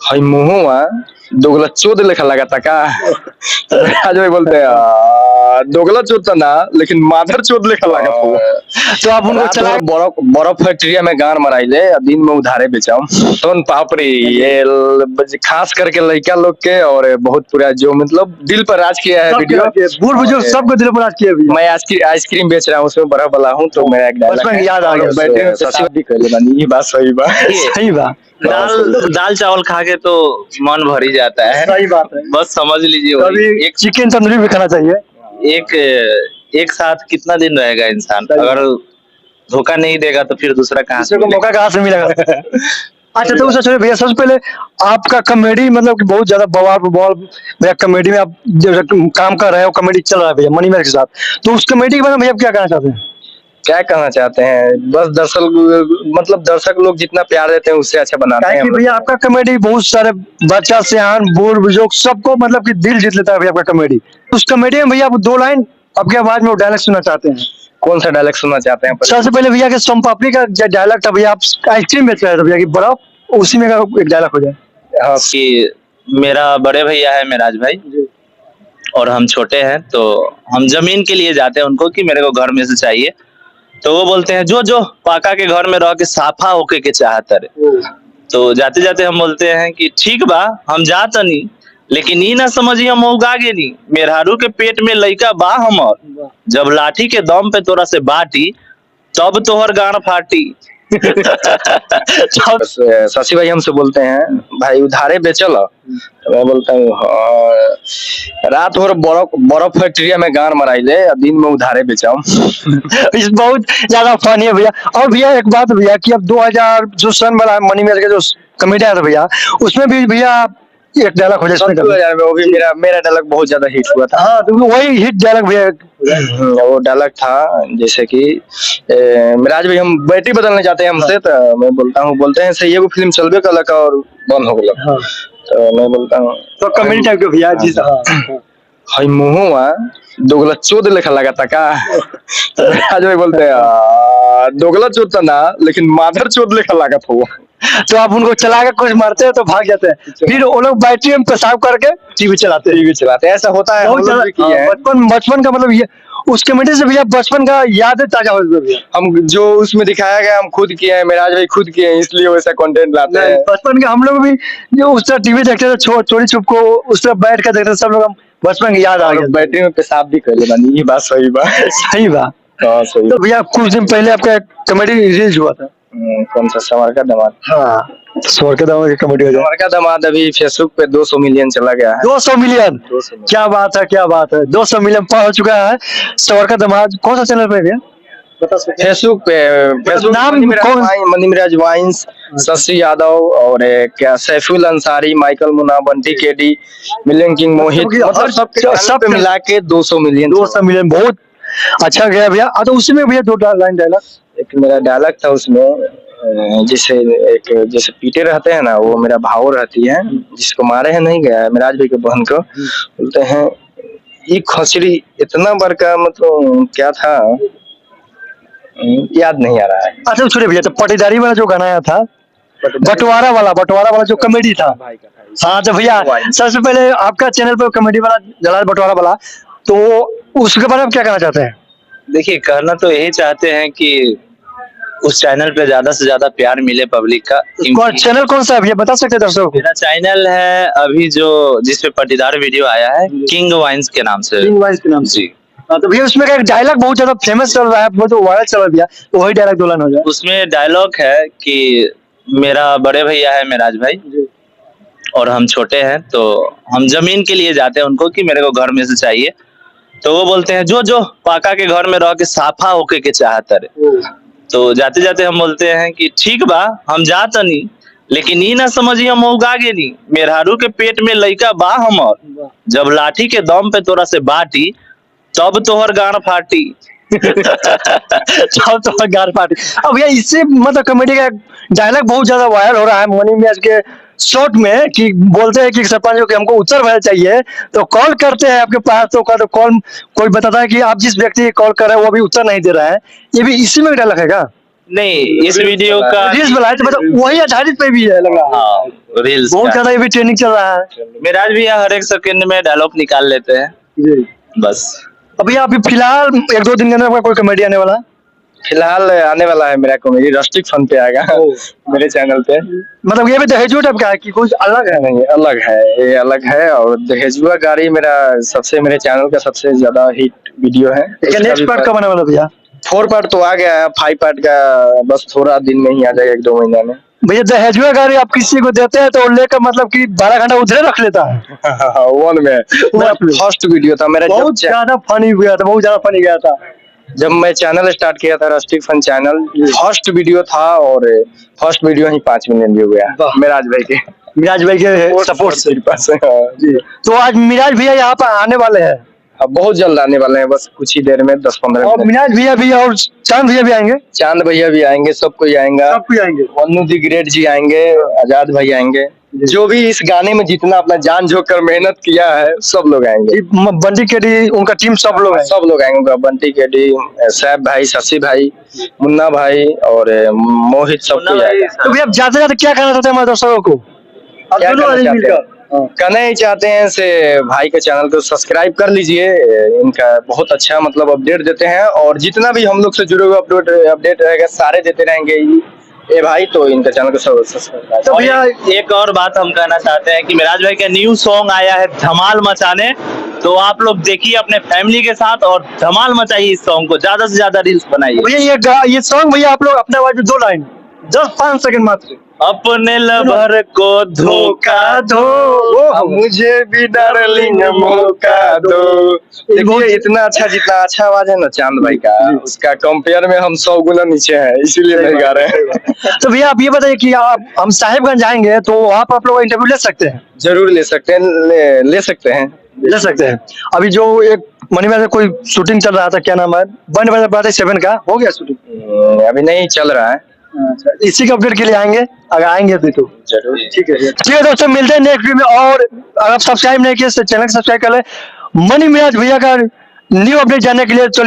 हई मुहुआ दोगला चोद लेखा लगाता का। तो आज भाई बोलते हैं दोगला चोद ना लेकिन माधर चोद लेखा लगा तो आप उनको चला बर्फ बर्फ फैक्ट्रिया में गान मराइले दिन में उधारे बेचाऊं सोन पापड़ी ये खास करके लड़का लोग के और बहुत पूरा जो मतलब दिल पर राज किया है वीडियो बूढ़ बुजुर्ग सबको दिल पर राज किया भी। मैं आइसक्रीम बेच रहा हूँ उसमें बर्फ वाला हूँ तो मेरा एक डायलॉग याद आ गया बैठे में पेशाब भी कर लेना ये बात सही बात सही बात। दाल चावल खा के तो मन भर ही जाता है। सही बात है। बस समझ लीजिए एक चिकन तंदूरी भी खाना चाहिए। एक साथ कितना दिन रहेगा इंसान, अगर धोखा नहीं देगा तो फिर दूसरा मौका कहाँ से मिलेगा। अच्छा तो उससे भैया सबसे पहले आपका कॉमेडी मतलब कि बहुत ज्यादा बवाल भैया कॉमेडी में आप जो काम कर रहे हो कॉमेडी चल रहा है भैया मनी मेरे के साथ, तो उस कॉमेडी के बारे में भैया क्या कहना चाहते हैं? क्या कहना चाहते हैं बस दर्शक लोग जितना प्यार देते हैं उससे अच्छा बनाते हैं। भैया आपका कॉमेडी बहुत सारे बच्चा सियान बूढ़ बुजुर्ग सबको मतलब कि दिल जीत लेता है भैया आपका कॉमेडी। उस कॉमेडी में भैया आप 2 लाइन आपकी आवाज में डायलॉग सुनना चाहते हैं? कौन सा डायलॉग सुनना चाहते हैं? सबसे पहले भैया के सोम पापड़ी का डायलॉग था भैया, आप आइसक्रीम बेच रहे थे भैया की बर्फ, उसी में एक डायलॉग हो जाए। हाँ कि मेरा बड़े भैया है मेराज भाई और हम छोटे हैं तो हम जमीन के लिए जाते हैं उनको कि मेरे को घर में से चाहिए, तो वो बोलते हैं जो पाका के घर में रह के साफा होके के चाहता रे। तो जाते जाते हम बोलते हैं कि ठीक बा हम जाता नहीं लेकिन ये ना समझिए हम उगागे नहीं, मेहरारू के पेट में लइका बा हमर, जब लाठी के दम पे तोरा से बाटी तब तोहर गान फाटी। शशि भाई हमसे बोलते हैं भाई उधारे बेचल, तो मैं बोलता हूँ रात भर बर्फ फैक्ट्रिया में गान मराइले दिन में उधारे बेचाऊं। बहुत ज्यादा फनी है भैया। और भैया एक बात भैया कि अब 2000 जो सन वाला मनी मेरे का जो कॉमेडी आया था भैया उसमें भी भैया एक डायलॉग हो जाए, 2000 में वो भी मेरा डायलॉग बहुत ज्यादा हिट हुआ था। हाँ तो वही हिट डायलॉग भैया वो डायलॉग था जैसे कि मिराज भाई हम बैटरी बदलने जाते हैं हमसे, तो मैं बोलते हैं सही एगो फिल्म चलबे कलक और बंद हो गया। हाँ। तो मैं बोलता हूँ तो कॉमेडी टाइप के भैया जी हई मुहुआ दोगला चोद लेखा लगाता का। तो आज भाई बोलते हैं दोगला चोद ना लेकिन माधर चोद लेखा लागत हो। तो आप उनको चला के कुछ मारते हैं तो भाग जाते हैं, फिर वो लोग बैटरी में पेशाब करके टीवी चलाते हैं। ऐसा होता है बचपन का मतलब ये उस कमेटी से भैया बचपन का याद ताजा हो गया। हम जो उसमें दिखाया गया हम खुद किए हैं, मिराज भाई खुद किए हैं, इसलिए वैसा कंटेंट लाते हैं। बचपन के हम लोग भी जो उस तरह टीवी देखते थे चोरी छुप को उस तरह बैठ कर देखते थे, सब लोग हम बचपन की याद आ गया। बैटरी में पेशाब भी कर लेना ये बात सही बात सही बात। तो भैया कुछ दिन पहले आपका कॉमेडी रिलीज हुआ था, कौन सा संवर का दामाद? हाँ संवर का दामाद की कॉमेडी हो जाए। संवर का दामाद अभी फेसबुक पे 200 मिलियन चला गया है। 200 मिलियन क्या बात है, क्या बात है। 200 मिलियन पार हो चुका है संवर का दामाद। कौन सा चैनल पे भैया? फेसबुक पे नाम मनी मिराज वाइन्स, शशि यादव और क्या Saiful Ansari, Michael Munna, Bunty KD, million king Mohit, मतलब सब मिला के 200 मिलियन। 200 मिलियन बहुत अच्छा गया भैया। तो उसी में भैया 2 लाइन डायलॉग, एक मेरा डायलॉग था उसमें जैसे पीटे रहते हैं ना, वो मेरा भाव रहती है जिसको मारे हैं नहीं गया मिराज भाई के बहन को, बोलते हैं ये खसड़ी इतना बड़का, मतलब क्या था याद नहीं आ रहा है। अच्छा छोड़े भैया, तो पटीदारी वाला जो गाना आया था बंटवारा वाला जो कॉमेडी था। हाँ तो भैया सबसे पहले आपका चैनल पर कॉमेडी वाला जला बंटवारा वाला, तो उसके बारे में क्या कहना चाहते हैं? देखिए कहना तो यही चाहते हैं कि उस चैनल पे ज्यादा से ज्यादा प्यार मिले पब्लिक का। चैनल कौन सा है भैया बता सकते हैं दर्शकों को? मेरा चैनल है अभी जो जिसपे पटीदार वीडियो आया है किंग वाइन्स के नाम से। किंग वाइन्स के नाम से। तो भैया उसमें एक डायलॉग बहुत ज्यादा फेमस चल रहा है, वो तो वायरल चल रहा है, तो वही डायलॉग दोलन हो जाए। उसमें डायलॉग है कि मेरा बड़े भैया है मेराज भाई और हम छोटे हैं तो हम जमीन के लिए जाते हैं उनको कि मेरे को घर में से चाहिए, तो वो बोलते हैं जो पाका के घर में रह के साफा होके के चाहता रे। तो जाते जाते हम बोलते हैं कि ठीक बा हम जाता नहीं लेकिन ये ना समझिए हम उगागे नहीं, मेहरारू के पेट में लइका बा हमर, जब लाठी के दम पे तोरा से बाटी तब तोहर गान फाटी। तब तोहर गान फाटी। अब भैया इससे मतलब कॉमेडी का डायलॉग बहुत ज्यादा वायरल हो रहा है मनी मिराज के शॉर्ट में, कि बोलते हैं कि सरपंच को हमको उत्तर भारत चाहिए, तो कॉल करते हैं आपके पास, तो कॉल कोई बताता है कि आप जिस व्यक्ति कॉल कर रहे हैं वो अभी उत्तर नहीं दे रहा है, ये भी इसी में डायलॉग है क्या? नहीं, इस वीडियो का रील्स बनाए तो मतलब वही आधारित पे भी है लग रहा है। हाँ, रील्स बहुत का। ज्यादा ये भी ट्रेनिंग चल रहा है। मिराज भैया हर एक सेकंड में डायलॉग निकाल लेते हैं जी। बस। अभी आप फिलहाल 1-2 दिन के अंदर आपका कोई कॉमेडी आने वाला है? फिलहाल आने वाला है मेरा कॉमेडी रस्टिक फन पे आएगा मेरे चैनल पे। मतलब ये भी दहेजो टाइप का है कि कुछ अलग है? नहीं, अलग है, ये अलग है। और दहेजुआ गाड़ी मेरा मेरे चैनल का सबसे ज्यादा हिट वीडियो है। नेक्स्ट पार्ट कब आने वाला भैया? 4 पार्ट तो आ गया है, 5 पार्ट का बस थोड़ा दिन में ही आ जाएगा, 1-2 महीना में। भैया दहेजुआ गाड़ी आप किसी को देते हैं तो लेकर मतलब कि 12 घंटा उधरे रख लेता है। वन में फर्स्ट वीडियो था मेरा। बहुत ज्यादा फनी हुआ था, बहुत ज्यादा फनी गया था। जब मैं चैनल स्टार्ट किया था Rustic Fun channel, first video था और फर्स्ट वीडियो ही 5 मिलियन व्यू गया मिराज भाई के सपोर्ट से। जी। तो आज मिराज भैया यहाँ पर आने वाले हैं। अब बहुत जल्द आने वाले हैं, बस कुछ ही देर में 10-15 और मिनट। मिराज भैया भी और चांद भैया भी आएंगे। चांद भैया भी आएंगे, सब कोई आएगा। सब कोई आएंगे। मन्नू दी ग्रेट जी आएंगे, आजाद भाई आएंगे। जो भी इस गाने में जितना अपना जान झोंक कर मेहनत किया है सब लोग आएंगे। बंटी केडी उनका टीम सब लोग हैं। सब लोग आएंगे, उनका बंटी केडी, सैफ भाई, शशि भाई, मुन्ना भाई और मोहित, सब कोई आएगा। तो भैया ज्यादा ज्यादा क्या कहना चाहते हैं हमारे दर्शकों को? क्या कहना चाहते हैं? कहना ही चाहते हैं से भाई के चैनल को सब्सक्राइब कर लीजिए। इनका बहुत अच्छा मतलब अपडेट देते हैं और जितना भी हम लोग से जुड़े हुए अपडेट रहेगा सारे देते रहेंगे ये भाई। तो इनका चैनल को सब्सक्राइब। तो भैया एक और बात हम कहना चाहते हैं कि मिराज भाई का न्यू सॉन्ग आया है धमाल मचाने, तो आप लोग देखिए अपने फैमिली के साथ और धमाल मचाइए इस सॉन्ग को, ज्यादा से ज्यादा रील्स बनाइए। भैया ये सॉन्ग भैया आप लोग अपने आवाज में 2 लाइन, जस्ट 5 सेकंड मात्र। अपने लवर को धोखा दो, मुझे भी डार्लिंग मौका दो। देखिए इतना अच्छा, जितना अच्छा आवाज है ना चांद भाई का, उसका कंपेयर में हम 100 गुना नीचे हैं, इसीलिए नहीं गा रहे हैं। तो भैया आप ये बताइए कि आप हम साहिबगंज आएंगे तो वहाँ पर आप लोग इंटरव्यू ले सकते हैं? जरूर ले सकते हैं, ले सकते हैं। ले सकते हैं। अभी जो एक मणिमहल में कोई शूटिंग चल रहा था, क्या नाम है, 1/7 का हो गया शूटिंग? अभी नहीं चल रहा है। इसी के अपडेट के लिए आएंगे, अगर आएंगे तो जरूर। ठीक है दोस्तों, मिलते हैं नेक्स्ट वीडियो में। और अगर आप सब्सक्राइब नहीं किए तो चैनल सब्सक्राइब कर ले। मनी मिराज भैया का न्यू अपडेट जानने के लिए चलिए